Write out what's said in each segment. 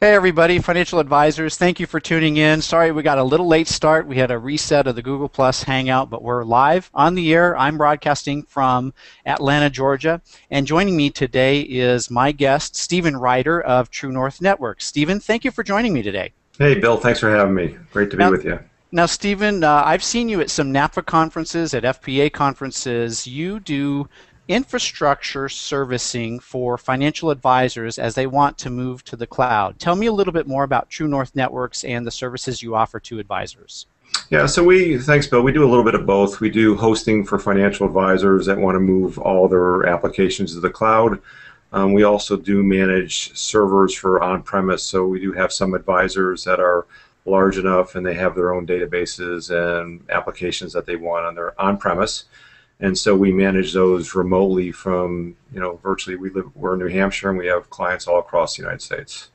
Hey everybody, financial advisors, thank you for tuning in. Sorry we got a little late start. We had a reset of the Google Plus Hangout, but we're live on the air. I'm broadcasting from Atlanta, Georgia, and joining me today is my guest, Stephen Ryder of True North Networks. Stephen, thank you for joining me today. Hey, Bill, thanks for having me. Great to be Now, with you. now Stephen, I've seen you at some NAPA conferences, at FPA conferences. You do infrastructure servicing for financial advisors as they want to move to the cloud. Tell me a little bit more about True North Networks and the services you offer to advisors. Yeah, thanks, Bill. We do a little bit of both. We do hosting for financial advisors that want to move all their applications to the cloud. We also do manage servers for on-premise, so we do have some advisors that are large enough and they have their own databases and applications that they want on their on-premise. And so we manage those remotely from, virtually we're in New Hampshire and we have clients all across the United States.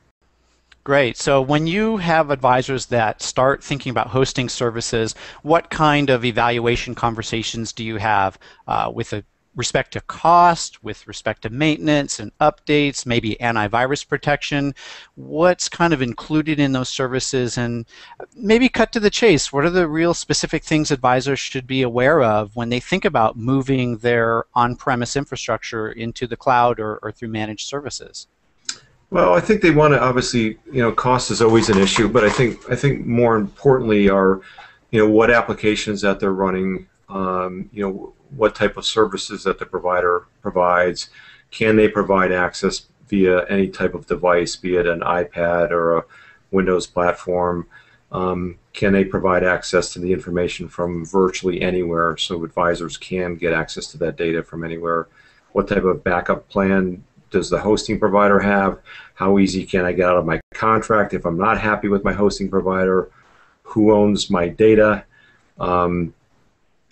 Great. So when you have advisors that start thinking about hosting services, what kind of evaluation conversations do you have with respect to cost, with respect to maintenance and updates, maybe antivirus protection? What's kind of included in those services? And maybe cut to the chase, what are the real specific things advisors should be aware of when they think about moving their on-premise infrastructure into the cloud or through managed services? Well, I think they want to obviously, cost is always an issue, but I think more importantly are, what applications that they're running, what type of services that the provider provides. Can they provide access via any type of device, be it an iPad or a Windows platform? Can they provide access to the information from virtually anywhere so advisors can get access to that data from anywhere? What type of backup plan does the hosting provider have? How easy can I get out of my contract if I'm not happy with my hosting provider? Who owns my data?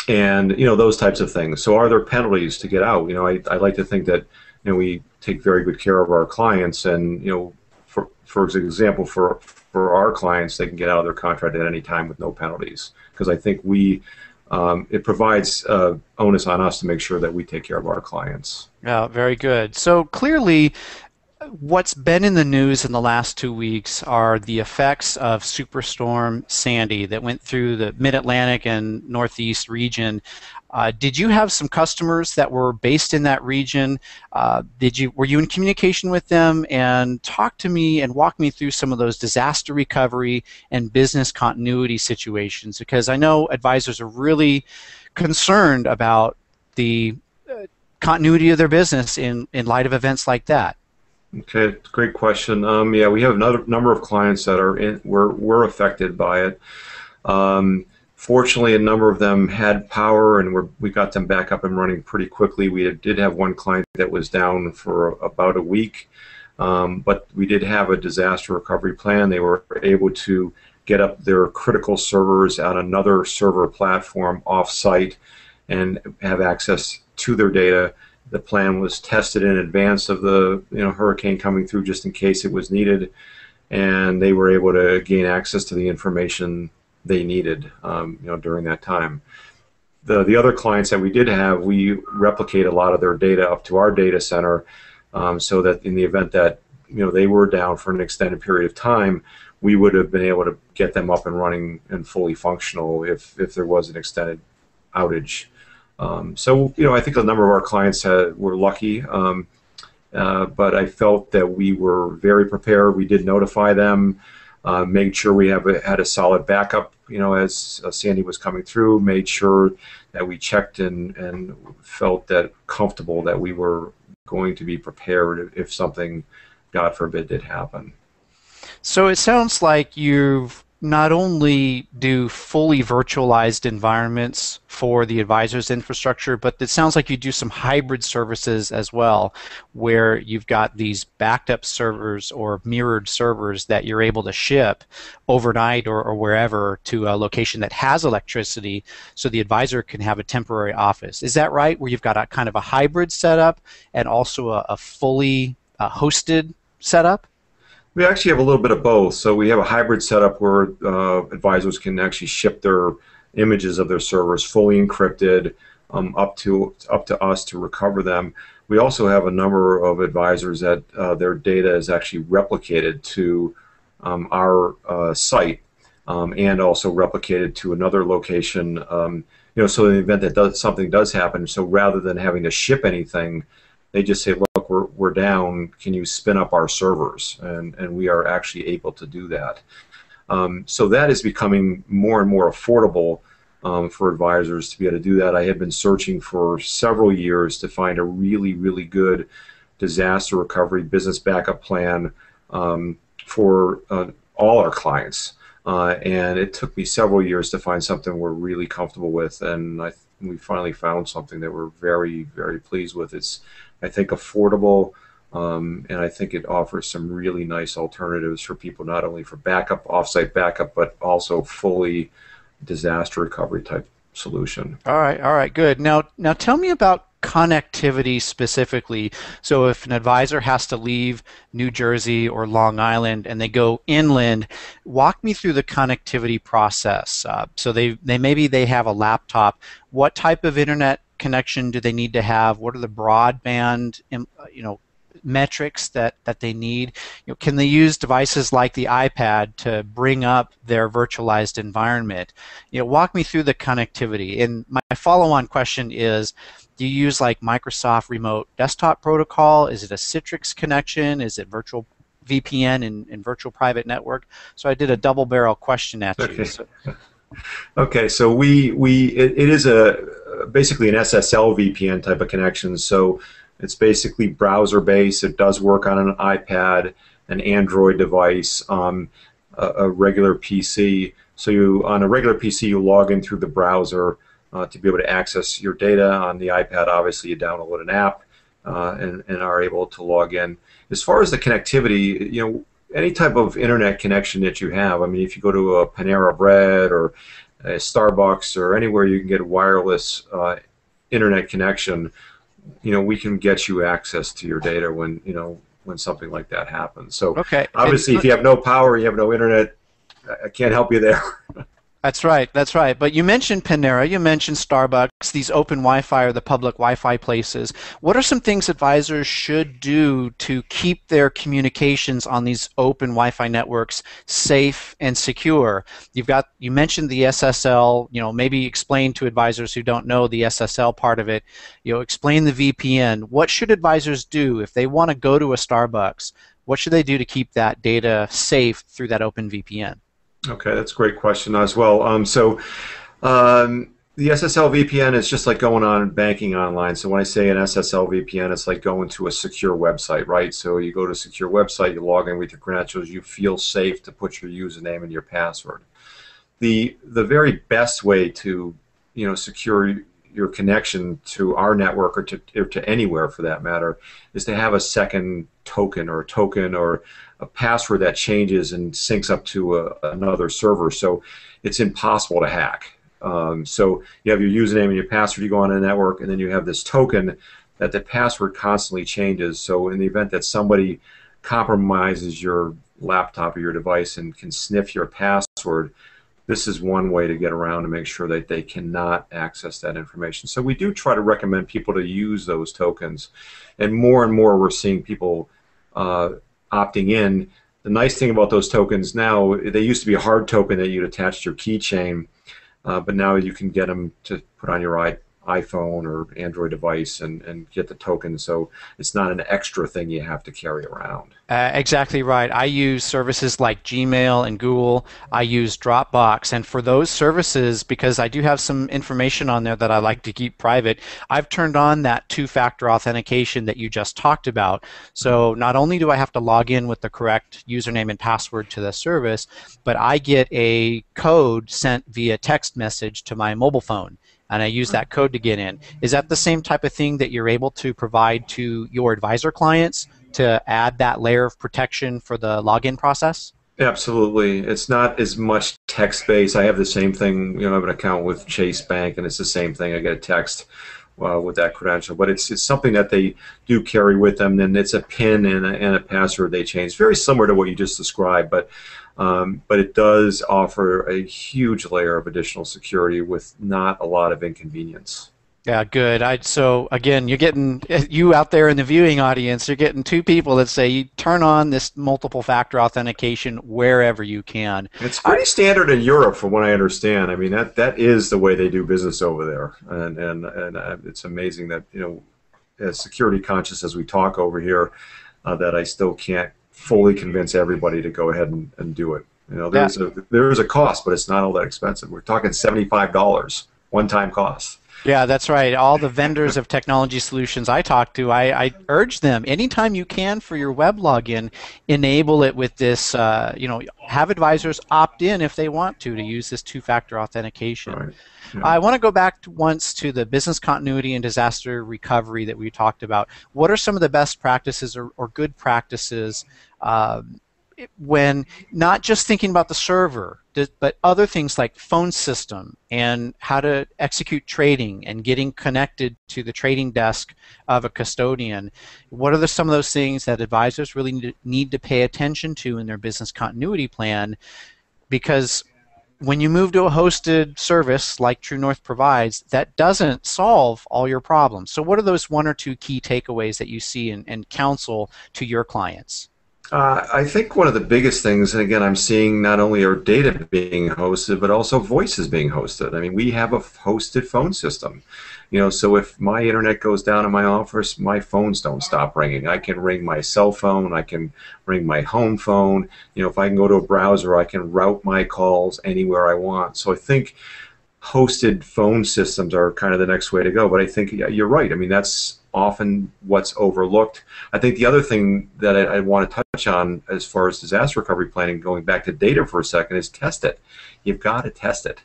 And those types of things. So are there penalties to get out? I like to think that we take very good care of our clients, and for example, for our clients, they can get out of their contract at any time with no penalties, because I think it provides onus on us to make sure that we take care of our clients. Yeah, very good. So clearly, what's been in the news in the last 2 weeks are the effects of Superstorm Sandy that went through the Mid-Atlantic and Northeast region. Did you have some customers that were based in that region? Were you in communication with them? And talk to me and walk me through some of those disaster recovery and business continuity situations, because I know advisors are really concerned about the continuity of their business in light of events like that. Okay, great question. Yeah, we have another number of clients that were affected by it. Fortunately, a number of them had power, and we got them back up and running pretty quickly. We did have one client that was down for about a week, but we did have a disaster recovery plan. They were able to get up their critical servers on another server platform off-site and have access to their data. The plan was tested in advance of the hurricane coming through, just in case it was needed, and they were able to gain access to the information they needed during that time. The other clients that we did have, we replicate a lot of their data up to our data center, so that in the event that they were down for an extended period of time, we would have been able to get them up and running and fully functional if there was an extended outage. So I think a number of our clients were lucky, but I felt that we were very prepared. We did notify them, made sure we had a solid backup, as Sandy was coming through, made sure that we checked and felt that comfortable that we were going to be prepared if something, God forbid, did happen. So it sounds like you've not only do fully virtualized environments for the advisor's infrastructure, but it sounds like you do some hybrid services as well, where you've got these backed up servers or mirrored servers that you're able to ship overnight or wherever to a location that has electricity, so the advisor can have a temporary office. Is that right, where you've got a kind of a hybrid setup and also a fully hosted setup? We actually have a little bit of both. So we have a hybrid setup where advisors can actually ship their images of their servers fully encrypted up to us to recover them. We also have a number of advisors that their data is actually replicated to our site, and also replicate it to another location. So in the event that something does happen, so rather than having to ship anything, they just say, look, we're down, can you spin up our servers? And we are actually able to do that. So that is becoming more and more affordable for advisors to be able to do that. I had been searching for several years to find a really, really good disaster recovery business backup plan for all our clients. And it took me several years to find something we're really comfortable with, and we finally found something that we're very, very pleased with. It's, I think, affordable, and I think it offers some really nice alternatives for people, not only for backup, offsite backup, but also fully disaster recovery type solution. All right, good. Now tell me about connectivity specifically. So if an advisor has to leave New Jersey or Long Island and they go inland, walk me through the connectivity process. So maybe they have a laptop. What type of internet connection do they need to have? What are the broadband, metrics that they need? Can they use devices like the iPad to bring up their virtualized environment? Walk me through the connectivity. And my follow-on question is, do you use like Microsoft Remote Desktop Protocol? Is it a Citrix connection? Is it virtual VPN and virtual private network? So I did a double barrel question at you. Okay. Okay, so it is basically an SSL VPN type of connection. So it's basically browser based. It does work on an iPad, an Android device, a regular PC. So on a regular PC, you log in through the browser to be able to access your data. On the iPad, obviously, you download an app and are able to log in. As far as the connectivity, any type of internet connection that you have, I mean, if you go to a Panera Bread or a Starbucks or anywhere you can get a wireless internet connection, we can get you access to your data when something like that happens. So okay. Obviously, if you have no power, you have no internet, I can't help you there. That's right. But you mentioned Panera, you mentioned Starbucks, these open Wi-Fi or the public Wi-Fi places. What are some things advisors should do to keep their communications on these open Wi-Fi networks safe and secure? You mentioned the SSL, maybe explain to advisors who don't know the SSL part of it, explain the VPN. What should advisors do if they want to go to a Starbucks? What should they do to keep that data safe through that open VPN? Okay, that's a great question as well. The SSL VPN is just like going on banking online. So when I say an SSL VPN, it's like going to a secure website, right? So you go to a secure website, you log in with your credentials, you feel safe to put your username and your password. The very best way to secure your connection to our network or to anywhere for that matter is to have a second token or a password that changes and syncs up to another server, so it's impossible to hack. So you have your username and your password, you go on a network, and then you have this token that the password constantly changes. So in the event that somebody compromises your laptop or your device and can sniff your password, this is one way to get around to make sure that they cannot access that information. So we do try to recommend people to use those tokens, and more we're seeing people opting in. The nice thing about those tokens now, they used to be a hard token that you'd attach to your keychain, but now you can get them to put on your iPhone or Android device and get the token, so it's not an extra thing you have to carry around. Exactly right. I use services like Gmail and Google. I use Dropbox, and for those services, because I do have some information on there that I like to keep private, I've turned on that two-factor authentication that you just talked about. So not only do I have to log in with the correct username and password to the service, but I get a code sent via text message to my mobile phone, and I use that code to get in. Is that the same type of thing that you're able to provide to your advisor clients to add that layer of protection for the login process? Absolutely. It's not as much text-based. I have the same thing. I have an account with Chase Bank, and it's the same thing. I get a text with that credential, but it's something that they do carry with them, and it's a PIN and a password they change. Very similar to what you just described, but it does offer a huge layer of additional security with not a lot of inconvenience. Yeah, good. So again, you're getting you out there in the viewing audience, you're getting two people that say you turn on this multiple factor authentication wherever you can. It's I, pretty standard in Europe, from what I understand. I mean, that is the way they do business over there, and it's amazing that, as security conscious as we talk over here, that I still can't fully convince everybody to go ahead and do it. yeah, There's a cost, but it's not all that expensive. We're talking $75 one-time cost. yeah, that's right. All the vendors of technology solutions I talk to, I urge them anytime you can for your web login, enable it with this. Have advisors opt in if they want to use this two-factor authentication. Right. Yeah. I want to go back once to the business continuity and disaster recovery that we talked about. What are some of the best practices or good practices when not just thinking about the server, but other things like phone system and how to execute trading and getting connected to the trading desk of a custodian? What are some of those things that advisors really need to pay attention to in their business continuity plan? Because when you move to a hosted service like True North provides, that doesn't solve all your problems. So what are those one or two key takeaways that you see and counsel to your clients? I think one of the biggest things, and again, I'm seeing not only our data being hosted, but also voices being hosted. I mean, we have a hosted phone system, so if my internet goes down in my office, my phones don't stop ringing. I can ring my cell phone, I can ring my home phone. If I can go to a browser, I can route my calls anywhere I want. So I think hosted phone systems are kind of the next way to go. But I think, yeah, you're right. I mean, that's often what's overlooked. I think the other thing that I want to touch on as far as disaster recovery planning, going back to data for a second, is test it. You've got to test it.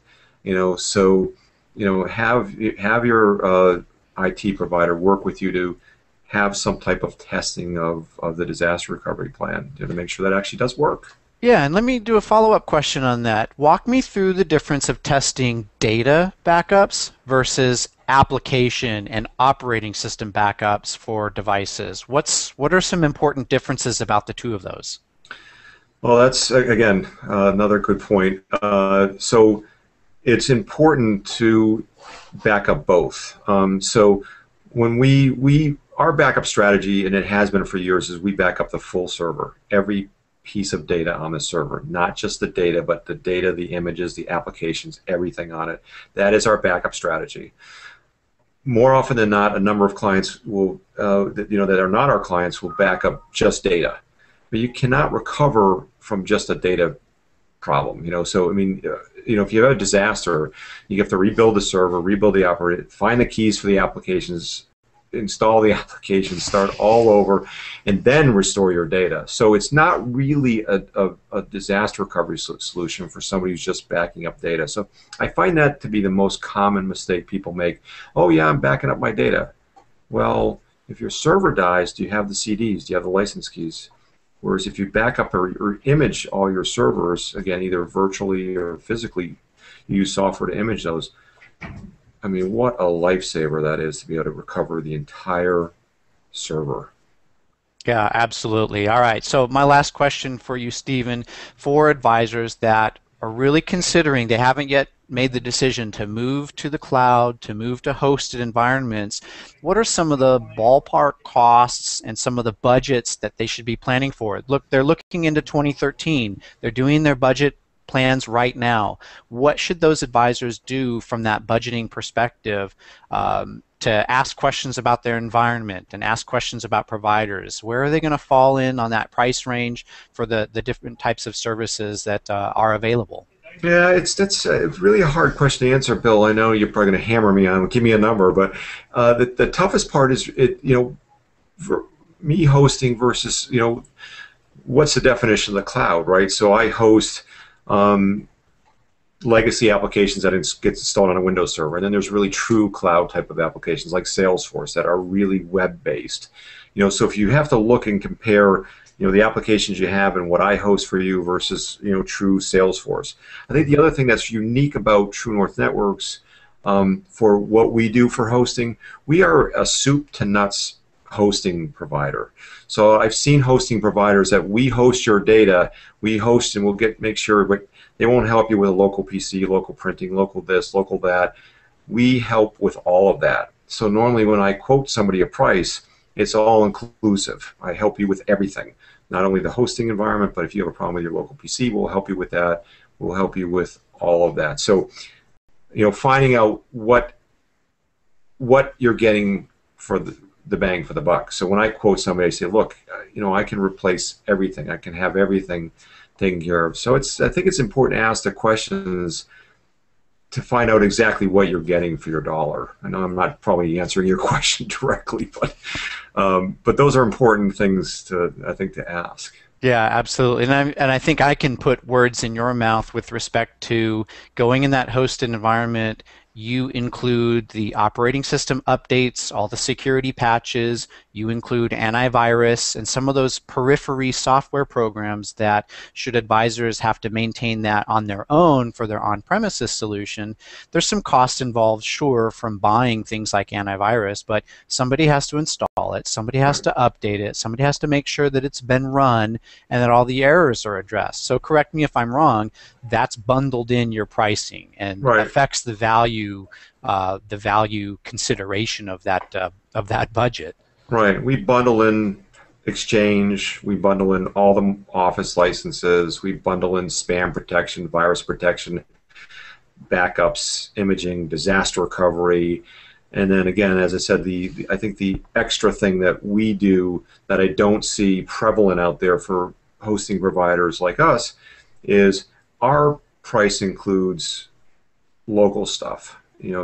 So have your IT provider work with you to have some type of testing of the disaster recovery plan to make sure that actually does work. Yeah, and let me do a follow-up question on that. Walk me through the difference of testing data backups versus application and operating system backups for devices. What are some important differences about the two of those? Well, that's again another good point. So it's important to back up both. So when we our backup strategy, and it has been for years, is we back up the full server, every piece of data on the server, not just the data, but the data, the images, the applications, everything on it. That is our backup strategy. More often than not, a number of clients will, that are not our clients, will back up just data. But you cannot recover from just a data problem. So I mean, if you have a disaster, you have to rebuild the server, rebuild the operator, find the keys for the applications, install the application, start all over, and then restore your data. So it's not really a disaster recovery solution for somebody who's just backing up data. So I find that to be the most common mistake people make. Oh yeah, I'm backing up my data. Well, if your server dies, do you have the CDs? Do you have the license keys? Whereas if you back up or image all your servers, again, either virtually or physically, you use software to image those. I mean, what a lifesaver that is to be able to recover the entire server. Yeah, absolutely. All right. So my last question for you, Stephen, for advisors that are really considering, they haven't yet made the decision to move to the cloud, to move to hosted environments, what are some of the ballpark costs and some of the budgets that they should be planning for? Look, they're looking into 2013. They're doing their budget plans right now. What should those advisors do from that budgeting perspective to ask questions about their environment and ask questions about providers? Where are they going to fall in on that price range for the different types of services that are available? Yeah, that's really a hard question to answer, Bill. I know you're probably going to hammer me on, give me a number, but the toughest part is for me hosting versus what's the definition of the cloud, right? So I host legacy applications that gets installed on a Windows server, and then there's really true cloud type of applications like Salesforce that are really web-based. So if you have to look and compare the applications you have and what I host for you versus true Salesforce. I think the other thing that's unique about True North Networks for what we do for hosting, we are a soup to nuts hosting provider. So I've seen hosting providers that we host your data, we host and we'll make sure, but they won't help you with a local PC, local printing, local this, local that. we help with all of that. So normally when I quote somebody a price, it's all inclusive. I help you with everything, not only the hosting environment, but if you have a problem with your local PC, we'll help you with that. We'll help you with all of that. So, finding out what you're getting for the bang for the buck. So when I quote somebody, I say, look, I can replace everything. I can have everything taken care of. So I think it's important to ask the questions to find out exactly what you're getting for your dollar. I know I'm not probably answering your question directly, but those are important things to ask. Yeah, absolutely. And I think I can put words in your mouth with respect to going in that hosted environment. You include the operating system updates, all the security patches, you include antivirus, and some of those periphery software programs that, should advisors have to maintain that on their own for their on-premises solution, there's some cost involved, sure, from buying things like antivirus, but somebody has to install it, somebody has to update it, somebody has to make sure that it's been run and that all the errors are addressed. So correct me if I'm wrong, that's bundled in your pricing and affects the value consideration of that budget. Right. We bundle in Exchange. We bundle in all the Office licenses. We bundle in spam protection, virus protection, backups, imaging, disaster recovery. And then again, as I said, I think the extra thing that we do that I don't see prevalent out there for hosting providers like us is our price includes local stuff.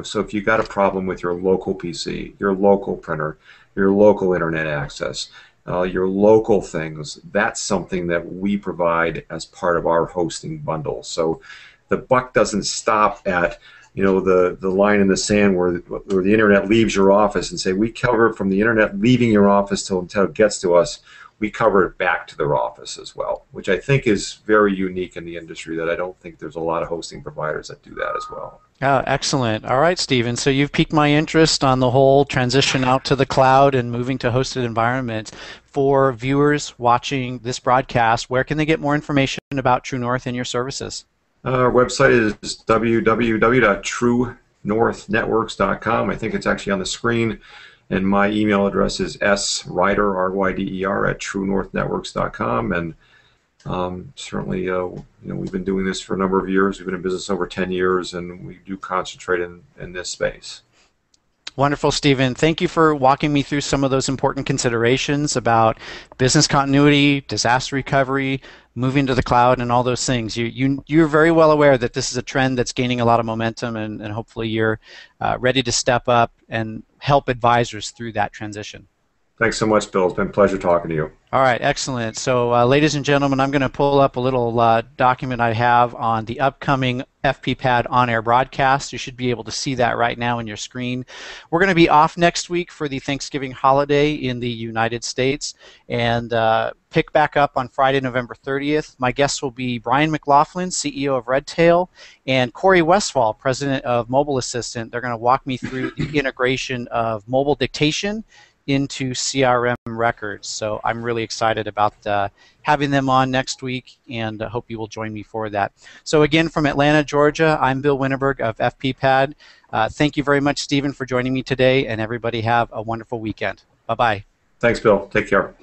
So if you got a problem with your local PC, your local printer, your local internet access, your local things, that's something that we provide as part of our hosting bundle. So the buck doesn't stop at the line in the sand where the internet leaves your office and say, we cover it from the internet leaving your office until it gets to us. We cover it back to their office as well, which I think is very unique in the industry, that I don't think there's a lot of hosting providers that do that as well. Oh, excellent. All right, Stephen. So you've piqued my interest on the whole transition out to the cloud and moving to hosted environments. For viewers watching this broadcast, where can they get more information about True North and your services? Our website is www.truenorthnetworks.com. I think it's actually on the screen. And my email address is sryder, Ryder, at truenorthnetworks.com. And certainly, we've been doing this for a number of years. We've been in business over 10 years, and we do concentrate in this space. Wonderful, Stephen. Thank you for walking me through some of those important considerations about business continuity, disaster recovery, moving to the cloud, and all those things. You're very well aware that this is a trend that's gaining a lot of momentum, and hopefully you're ready to step up and help advisors through that transition. Thanks so much, Bill. It's been a pleasure talking to you. All right, excellent. So, ladies and gentlemen, I'm going to pull up a little document I have on the upcoming FPPad on-air broadcast. You should be able to see that right now on your screen. We're going to be off next week for the Thanksgiving holiday in the United States, and pick back up on Friday, November 30th. My guests will be Brian McLaughlin, CEO of Redtail, and Corey Westfall, President of Mobile Assistant. They're going to walk me through the integration of mobile dictation into CRM records. So I'm really excited about having them on next week, and hope you will join me for that. So again, from Atlanta, Georgia, I'm Bill Winterberg of FPPad. Thank you very much, Stephen, for joining me today, and everybody have a wonderful weekend. Bye-bye. Thanks, Bill. Take care.